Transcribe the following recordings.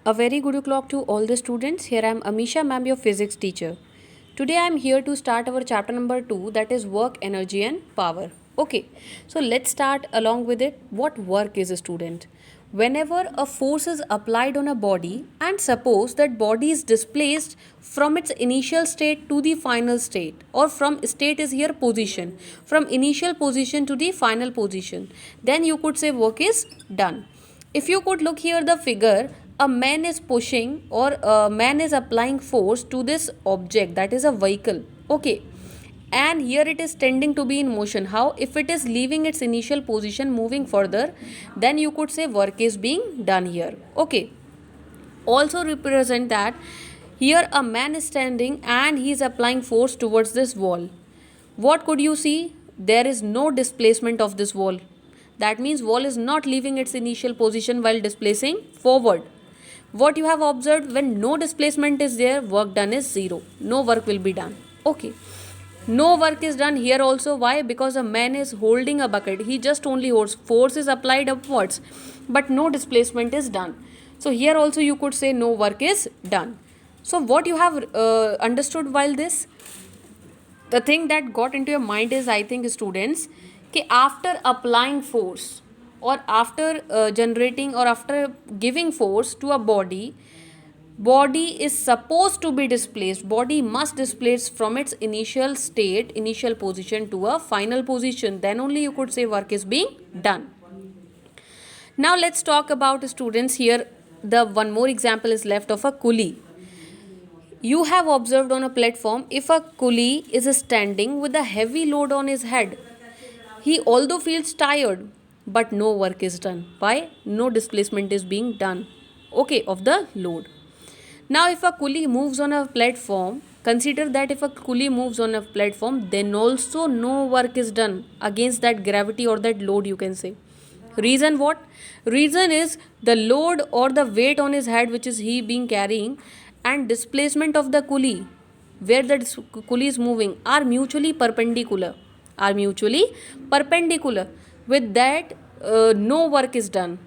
A very good o'clock to all the students. Here I am Amisha, ma'am, your physics teacher. Today I am here to start our chapter number 2, that is work, energy and power. Okay, so let's start along with it. What work is, a student? Whenever a force is applied on a body and suppose that body is displaced from its initial state to the final state, or from state is here position, from initial position to the final position, then you could say work is done. If you could look here the figure, a man is pushing or a man is applying force to this object, that is a vehicle. Okay, and here it is tending to be in motion. How? If it is leaving its initial position, moving further, then you could say work is being done here. Okay, also represent that here a man is standing and he is applying force towards this wall. What could you see? There is no displacement of this wall. That means wall is not leaving its initial position while displacing forward. What you have observed, when no displacement is there, work done is zero. No work will be done. Okay. No work is done here also. Why? Because a man is holding a bucket. He just only holds. Force is applied upwards, but no displacement is done. So here also you could say no work is done. So what you have understood while this? The thing that got into your mind is, I think, students, कि after applying force or after generating or after giving force to a body is supposed to be displaced. Body must displace from its initial state, initial position to a final position. Then only you could say work is being done. Now let's talk about, students, here the one more example is left of a coolie. You have observed on a platform, if a coolie is standing with a heavy load on his head, he although feels tired, but no work is done. Why? No displacement is being done, okay, of the load. Now if a coolie moves on a platform, consider that if a coolie moves on a platform, then also no work is done against that gravity or that load, you can say. Reason what? Reason is the load or the weight on his head which is he being carrying and displacement of the coolie where the coolie is moving are mutually perpendicular. With that no work is done.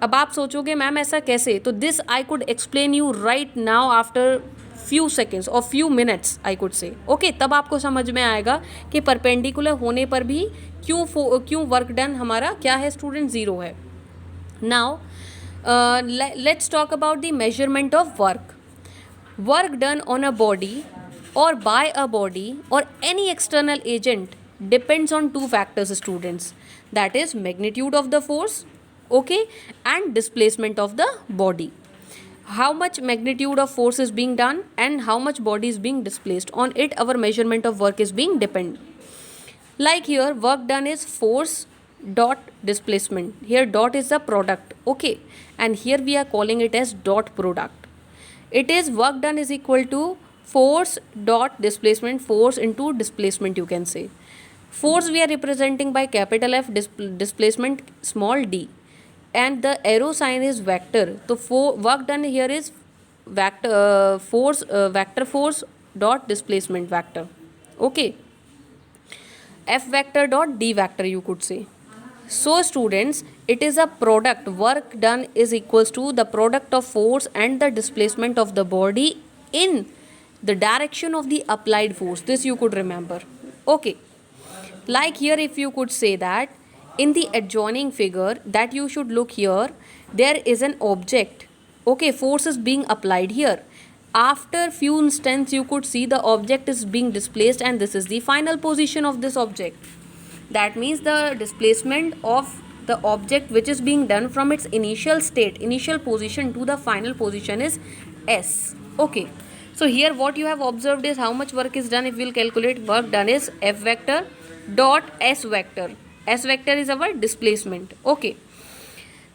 अब आप सोचोगे ma'am ऐसा कैसे, तो this I could explain you right now after few seconds और few minutes I could say. Okay, तब आपको समझ में आएगा कि परपेंडिकुलर होने पर भी क्यों वर्क डन हमारा क्या है स्टूडेंट, ज़ीरो है. Now let's talk about the measurement of work. Work done on a body or by a body or any external agent depends on two factors, students. That is magnitude of the force, okay, and displacement of the body. How much magnitude of force is being done and how much body is being displaced, on it our measurement of work is being depend. Like here, work done is force dot displacement. Here dot is the product, okay, and here we are calling it as dot product. It is work done is equal to force dot displacement, force into displacement, you can say. Force we are representing by capital F, displacement small d, and the arrow sign is vector. So work done here is vector force, vector force dot displacement vector, okay, F vector dot d vector, you could say. So students, it is a product. Work done is equals to the product of force and the displacement of the body in the direction of the applied force. This you could remember. Okay. Like here, if you could say that in the adjoining figure that you should look here, there is an object. Okay, force is being applied here. After few instants, you could see the object is being displaced and this is the final position of this object. That means the displacement of the object which is being done from its initial state, initial position to the final position is S. Okay. So here what you have observed is how much work is done. If we will calculate, work done is F vector dot S vector. S vector is our displacement. Okay.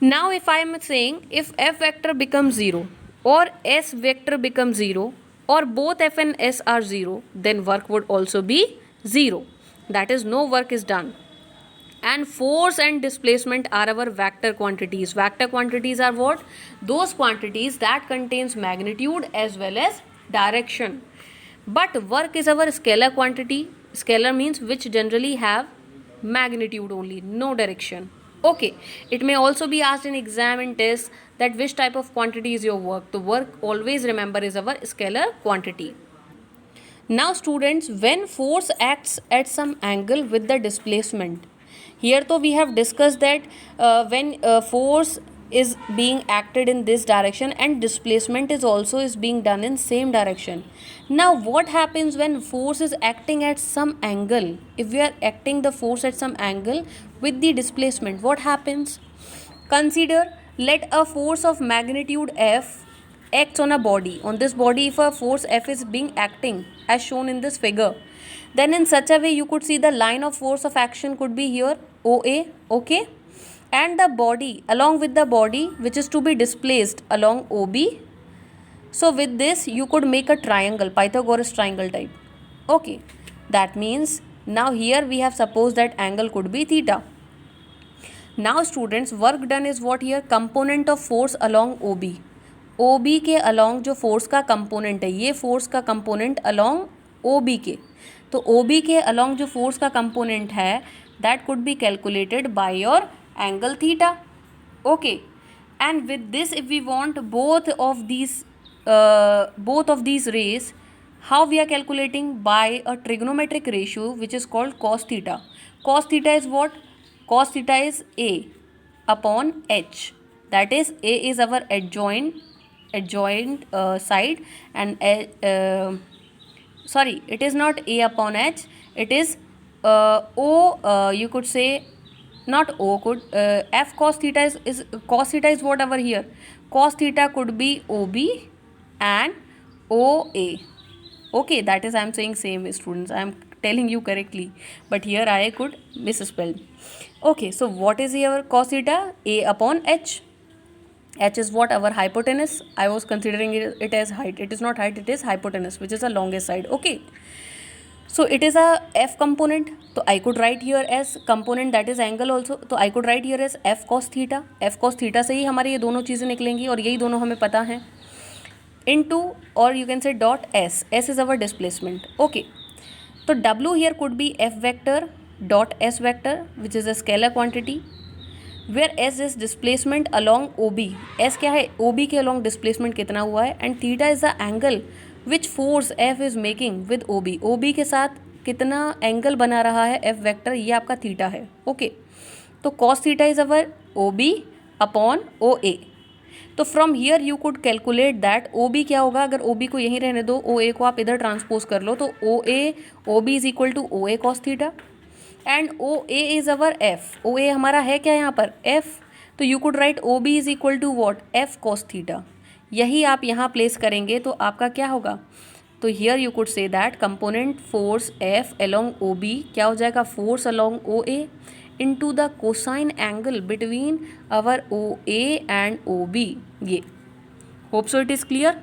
Now if I am saying if F vector becomes 0 or S vector becomes 0 or both F and S are 0, then work would also be 0. That is no work is done. And force and displacement are our vector quantities. Vector quantities are what? Those quantities that contains magnitude as well as direction. But work is our scalar quantity. Scalar means which generally have magnitude only, no direction. Okay, it may also be asked in exam and test that which type of quantity is your work. The work always remember is our scalar quantity. Now students, when force acts at some angle with the displacement, here though we have discussed that when force is being acted in this direction and displacement is being done in same direction. Now what happens when force is acting at some angle? If we are acting the force at some angle with the displacement, what happens? Consider, let a force of magnitude F acts on a body. On this body, if a force F is being acting as shown in this figure, then in such a way you could see the line of force of action could be here OA, okay? And the body, along with the body which is to be displaced along OB. So with this you could make a triangle, Pythagoras triangle type. Okay, that means now here we have supposed that angle could be theta. Now students, work done is what here? Component of force along OB. OB के along जो force का component है, ये force का component along OB के, तो OB के along जो force का component है, that could be calculated by your angle theta. Okay, and with this if we want both of these rays, how we are calculating? By a trigonometric ratio which is called cos theta. Cos theta is what? Cos theta is A upon H. That is, A is our adjoint side, and sorry, it is not A upon H, it is O, you could say, not O, could F cos theta is cos theta is what over here? Cos theta could be OB and OA. Okay, that is I am saying same students, I am telling you correctly, but here I could misspell. Okay, so what is here cos theta? A upon H. H is what? Our hypotenuse. I was considering it as height. It is not height, it is hypotenuse, which is the longest side. Okay, so it is a F component, so I could write here as component, that is angle also, तो I could write here as F cos theta. F cos theta से ही हमारे ये दोनों चीज़ें निकलेंगी और यही दोनों हमें पता हैं, into, or you can say dot S. S is our displacement. Okay, so W here could be F vector dot S vector, which is a scalar quantity, where S is displacement along OB. S क्या है? OB के along displacement कितना हुआ है, and theta is the angle which force F is making with OB. OB के साथ कितना angle बना रहा है F वेक्टर, ये आपका थीटा है. ओके, तो cos theta is our OB upon OA. तो from here you could calculate that OB क्या होगा. अगर OB को यहीं रहने दो, OA को आप इधर ट्रांसपोज कर लो, तो OB is equal to OA cos theta, and OA is our F. OA हमारा है क्या यहाँ पर? F. तो you could write OB is equal to what? F cos theta. यही आप यहाँ प्लेस करेंगे तो आपका क्या होगा? तो here you could say that component force F along OB क्या हो जाएगा? Force along OA into the cosine angle between our OA and OB. ये hope so it is clear.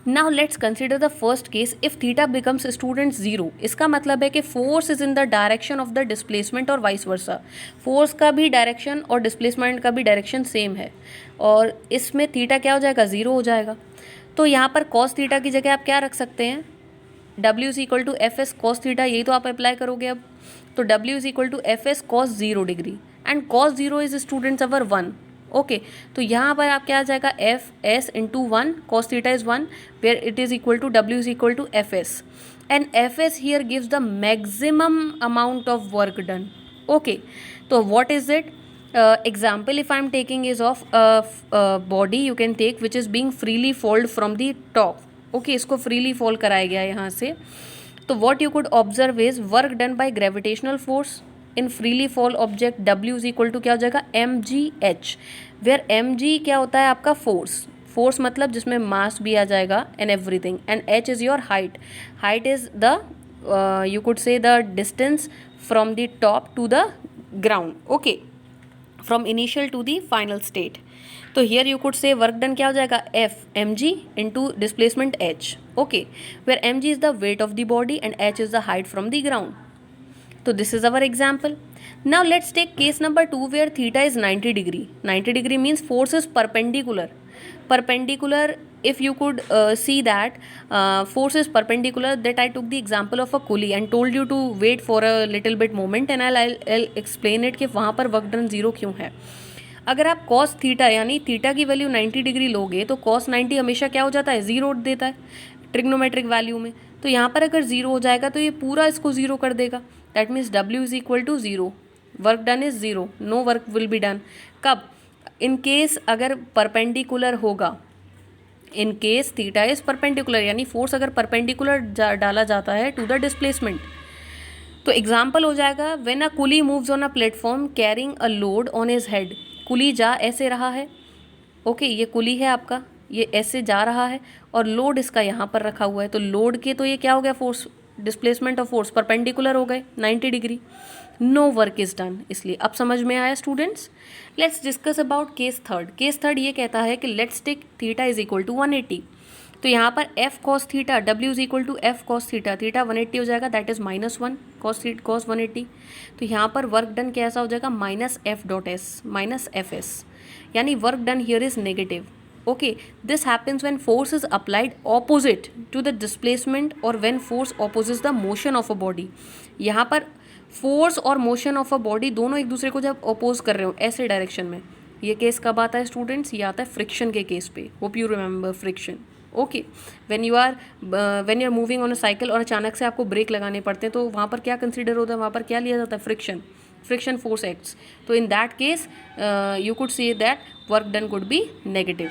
Now let's consider the first case if theta becomes student 0. इसका मतलब है कि force is in the direction of the displacement और vice versa. Force का भी direction और displacement का भी डायरेक्शन सेम है, और इसमें थीटा क्या हो जाएगा? 0 हो जाएगा. तो यहाँ पर कॉस थीटा की जगह आप क्या रख सकते हैं? W is equal to F S cos theta, यही तो आप अप्लाई करोगे अब. तो W is equal to F S cos 0 degree, and cos 0 is students our 1. Okay, तो यहाँ पर आप क्या आ जाएगा? F S into 1, cos theta is 1, where it is equal to W is equal to F S, and F S here gives the maximum amount of work done. Okay, तो what is it? Example if I am taking is of body, you can take which is being freely fold from the top. Okay, इसको freely fold कराया गया है यहाँ से. तो what you could observe is work done by gravitational force in freely fall object. W is equal to क्या हो जाएगा? mgh, where mg क्या होता है आपका? फोर्स मतलब जिसमें मास भी आ जाएगा and everything, and h is your height is the you could say the distance from the top to the ground. Okay, from initial to the final state. तो here you could say work done क्या हो जाएगा? F mg into displacement h. Okay, where mg is the weight of the body and h is the height from the ground. So this is our example. Now let's take case number 2 where theta is 90 degree. 90 degree means force is perpendicular. perpendicular, if you could see that force is perpendicular, that I took the example of a pulley and told you to wait for a little bit moment and I'll explain it कि वहाँ पर work done zero क्यों है. अगर आप cos theta यानी theta की value 90 degree लोगे तो cos 90 हमेशा क्या हो जाता है, जीरो देता है ट्रिग्नोमेट्रिक वैल्यू में. तो यहाँ पर अगर जीरो हो जाएगा तो ये पूरा इसको जीरो कर देगा. That means W is equal to zero, work done is zero, no work will be done. कब? इन केस अगर परपेंडिकुलर होगा, in case theta is perpendicular यानी फोर्स अगर परपेंडिकुलर डाला जाता है टू द डिस्प्लेसमेंट. तो एग्जाम्पल हो जाएगा when a coolie moves on a platform carrying a load on his head. कुली जा ऐसे रहा है, ओके ये कुली है आपका, ये ऐसे जा रहा है और लोड इसका यहाँ पर रखा हुआ है. तो लोड के तो ये क्या हो गया, force, displacement of force perpendicular हो गए 90 degree. No work is done. इसलिए अब समझ में आया students. Let's discuss about case third. Case third ये कहता है कि let's take theta is equal to 180. तो यहाँ पर F cos theta, W is equal to F cos theta, theta 180 हो जाएगा, दैट इज -1 कॉस 180. तो यहाँ पर वर्क डन कैसा हो जाएगा, -F.S -Fs, यानी work done here is negative. Okay, this happens when force is applied opposite to the displacement or when force opposes the motion of a body. यहाँ पर force और motion of a body दोनों एक दूसरे को जब oppose कर रहे हो ऐसे डायरेक्शन में, ये केस कब आता है स्टूडेंट्स, ये आता है फ्रिक्शन के केस पे. Hope you remember friction. Okay, when you are moving on a cycle और अचानक से आपको ब्रेक लगाने पड़ते हैं तो वहाँ पर क्या कंसिडर होता है, वहाँ पर क्या लिया जाता है, फ्रिक्शन फोर्स एक्ट्स. तो in that case you could say that work done could be negative.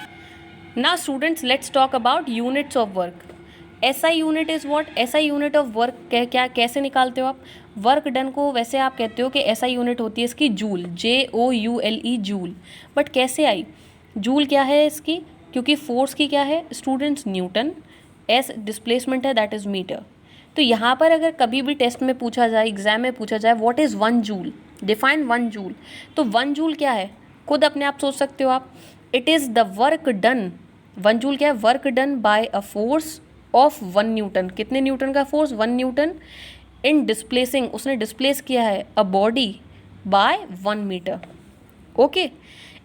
Now students, let's talk about units of work. SI unit is what? SI unit of work क्या कैसे निकालते हो आप? Work done को वैसे आप कहते हो कि SI यूनिट होती है इसकी जूल, JOULE जूल. बट कैसे आई जूल, क्या है इसकी, क्योंकि फोर्स की क्या है स्टूडेंट्स, न्यूटन, S डिस्प्लेसमेंट है दैट इज़ मीटर. तो यहाँ पर अगर कभी भी टेस्ट में पूछा जाए, एग्जाम में पूछा जाए what is 1 joule, define 1 joule, तो 1 जूल क्या है खुद अपने आप सोच सकते हो आप. It is the work done. 1 joule क्या है, work done by a force of 1 newton. कितने न्यूटन का फोर्स, 1 न्यूटन. इन डिस्प्लेसिंग, उसने डिस्प्लेस किया है a body by 1 metre. Okay,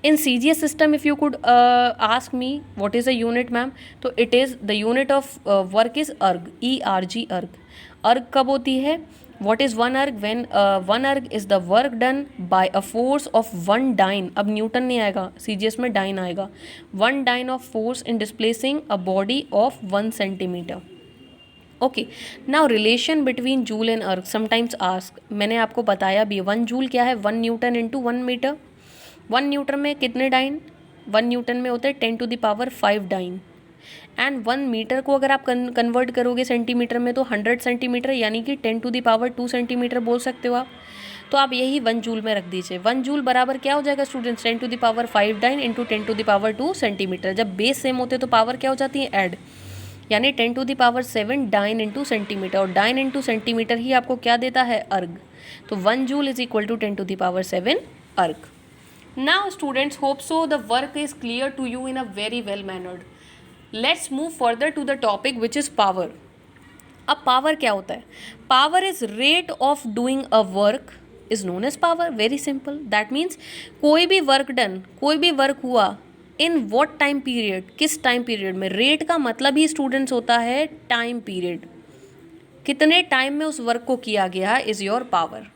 in CGS system if you could ask me what is a unit ma'am, तो it is the unit of work is erg, ERG अर्ग. अर्ग कब होती है, what is 1 erg, when 1 erg is the work done by a force of 1 dyne. अब Newton नहीं आएगा, CGS में डाइन आएगा. 1 dyne of force in displacing a body of 1 centimeter. Okay, now relation between joule and अर्ग sometimes ask. मैंने आपको बताया भी 1 जूल क्या है, 1 न्यूटन इंटू 1 मीटर. 1 न्यूटन में कितने डाइन, 1 न्यूटन में होते हैं 10⁵ डाइन. एंड 1 मीटर को अगर आप कन्वर्ट करोगे सेंटीमीटर में तो 100 सेंटीमीटर, यानी कि 10⁻² सेंटीमीटर बोल सकते हो आप. तो आप यही 1 जूल में रख दीजिए. 1 जूल बराबर क्या हो जाएगा स्टूडेंट्स, 10⁵ डाइन इंटू 10⁻² सेंटीमीटर. जब बेस सेम होते तो पावर क्या हो जाती है, ऐड, यानी 10⁻7 डाइन इंटू सेंटीमीटर. और डाइन इंटू सेंटीमीटर ही आपको क्या देता है, अर्ग. तो 1 joule is equal to 10⁻7 erg. Now students, hope so the work is clear to you in a very well mannered. Let's move further to the topic which is power. अब power क्या होता है, power is rate of doing a work is known as power. Very simple, that means कोई भी work done, कोई भी work हुआ in what time period, किस टाइम पीरियड में. रेट का मतलब ही स्टूडेंट्स होता है टाइम पीरियड, कितने टाइम में उस वर्क को किया गया इज योर पावर.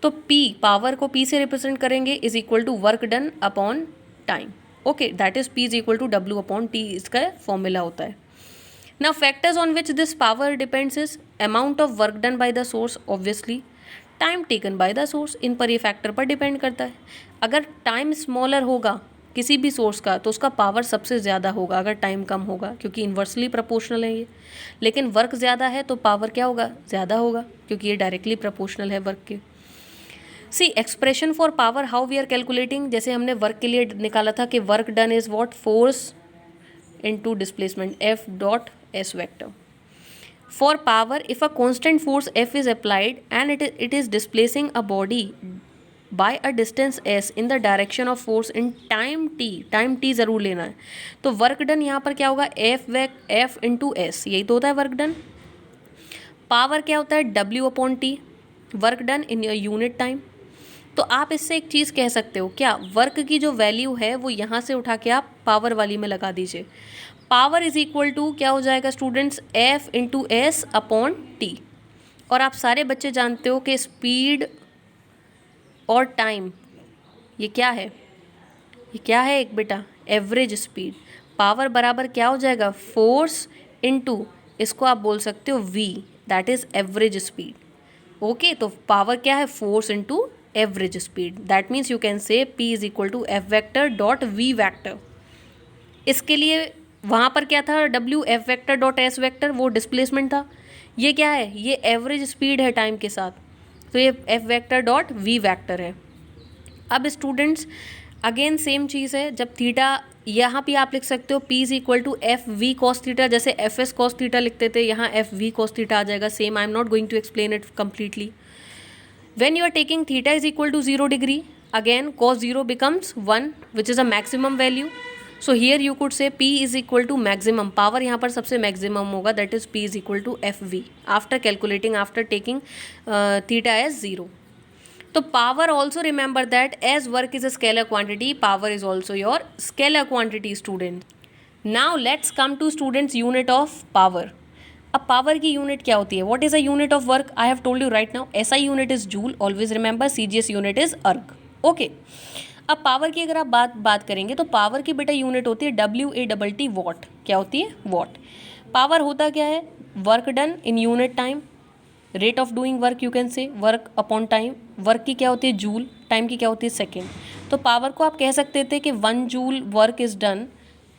तो P, पावर को P से रिप्रेजेंट करेंगे, is equal to work done upon time. Okay, that is P is equal to W upon T, इसका फॉर्मूला होता है. Now factors on which this power depends is amount of work done by the source, obviously time taken by the source, in पर ये factor पर depend करता है. अगर time smaller होगा किसी भी सोर्स का तो उसका पावर सबसे ज़्यादा होगा अगर टाइम कम होगा, क्योंकि इन्वर्सली प्रोपोर्शनल है ये. लेकिन वर्क ज़्यादा है तो पावर क्या होगा, ज़्यादा होगा, क्योंकि ये डायरेक्टली प्रोपोर्शनल है वर्क के. See expression for power, how we are calculating, जैसे हमने वर्क के लिए निकाला था कि work done is what, force into displacement F.S vector. For power, if a constant force F is applied and it is displacing a body by a distance S in the direction of force in time T, time T ज़रूर लेना है. तो work done यहाँ पर क्या होगा, F into S, यही तो होता है वर्क डन. पावर क्या होता है, W upon T, work done in unit time. तो आप इससे एक चीज़ कह सकते हो क्या, वर्क की जो वैल्यू है वो यहाँ से उठा के आप पावर वाली में लगा दीजिए। पावर इज इक्वल टू क्या हो जाएगा students, F into S upon T. और आप सारे बच्चे जानते हो कि स्पीड और टाइम ये क्या है, ये क्या है एक बेटा, एवरेज स्पीड। पावर बराबर क्या हो जाएगा, फोर्स इनटू, इसको आप बोल सकते हो V, that is average speed. Okay, तो पावर क्या है, force into average speed, that means you can say P is equal to F vector dot V vector. इसके लिए वहाँ पर क्या था, W F vector dot S vector, वो डिस्प्लेसमेंट था। ये क्या है, ये एवरेज स्पीड है टाइम के साथ, तो ये F vector dot V vector है। अब स्टूडेंट्स अगेन सेम चीज़ है, जब थीटा यहाँ पे आप लिख सकते हो P is equal to F V cos theta, जैसे एफ एस कॉस थीटा लिखते थे, यहाँ एफ वी कॉस थीटा आ जाएगा। Same, I am not going to explain it completely. When you are taking theta is equal to 0 degree, again cos 0 becomes 1, which is a maximum value. So here you could say P is equal to maximum, power यहाँ पर सबसे maximum होगा, that is P is equal to FV after calculating, after taking theta as 0. तो power also remember that as work is a scalar quantity, power is also your scalar quantity student. Now let's come to students unit of power. अब power की unit क्या होती है, what is a unit of work, I have told you right now, SI unit is joule, always remember, CGS unit is अर्ग। Okay, अब power की अगर आप बात करेंगे तो पावर की बेटा यूनिट होती है WATT वॉट। क्या होती है, वॉट। पावर होता क्या है, work done in unit time, rate of doing work, you can से वर्क अपॉन टाइम। वर्क की क्या होती है जूल, टाइम की क्या होती है सेकेंड। तो पावर को आप कह सकते थे कि 1 joule work is done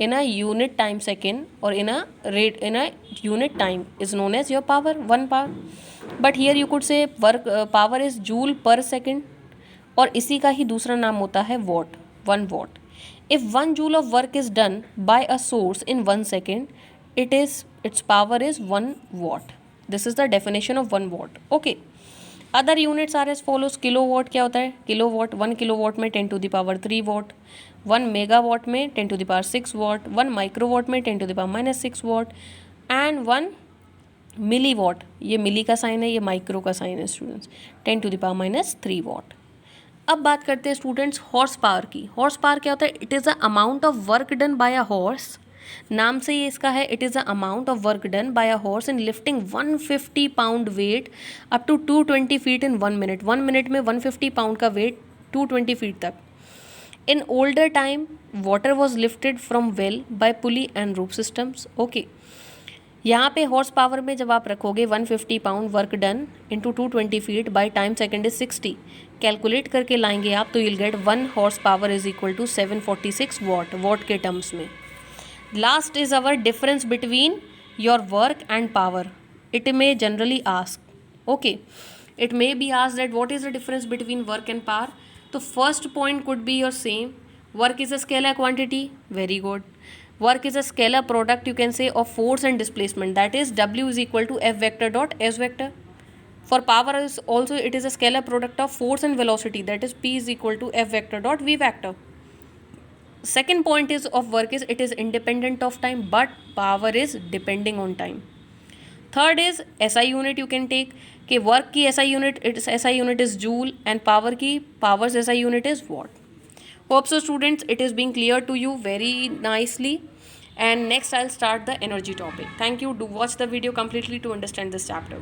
in a unit time second or in a unit time is known as your power, 1 power. But here you could say work power is joule per second, और इसी का ही दूसरा नाम होता है watt, 1 watt. If 1 joule of work is done by a source in 1 second, its power is 1 watt. This is the definition of 1 watt. Okay. Other units are as follows, kilo watt क्या होता है, kilo watt 1 kilo watt में 10 to the power 3 watt, 1 mega watt में 10 to the power 6 watt, 1 micro watt में 10 to the power -6 watt, and 1 milli watt, ये milli का sign है, ये माइक्रो का साइन है students, 10 to the power -3 watt. अब बात करते हैं स्टूडेंट्स हॉर्स पावर की। हॉर्स पावर क्या होता है, it is a amount of work done by a horse, नाम से ये इसका है, it is a amount of work done by a horse in lifting 150 pound weight up to 220 feet in 1 minute. 1 minute में 150 pound का weight 220 feet तक। In older time water was lifted from well by pulley and rope systems. Okay, यहाँ पे horse power में जब आप रखोगे 150 pound work done into 220 feet by time second is 60, calculate करके लाएंगे आप तो you'll get 1 horse power is equal to 746 watt, watt के टर्म्स में। Last is our difference between your work and power. It may generally ask. Okay. It may be asked that what is the difference between work and power. So first point could be your same. Work is a scalar quantity. Very good. Work is a scalar product, you can say, of force and displacement. That is W is equal to F vector dot S vector. For power is also it is a scalar product of force and velocity. That is P is equal to F vector dot V vector. Second point is of work is it is independent of time, but power is depending on time. Third is SI unit, you can take कि work की SI unit, its SI unit is joule and power की power's SI unit is watt. Hope so students it is being clear to you very nicely, and next I'll start the energy topic. Thank you. Do watch the video completely to understand this chapter.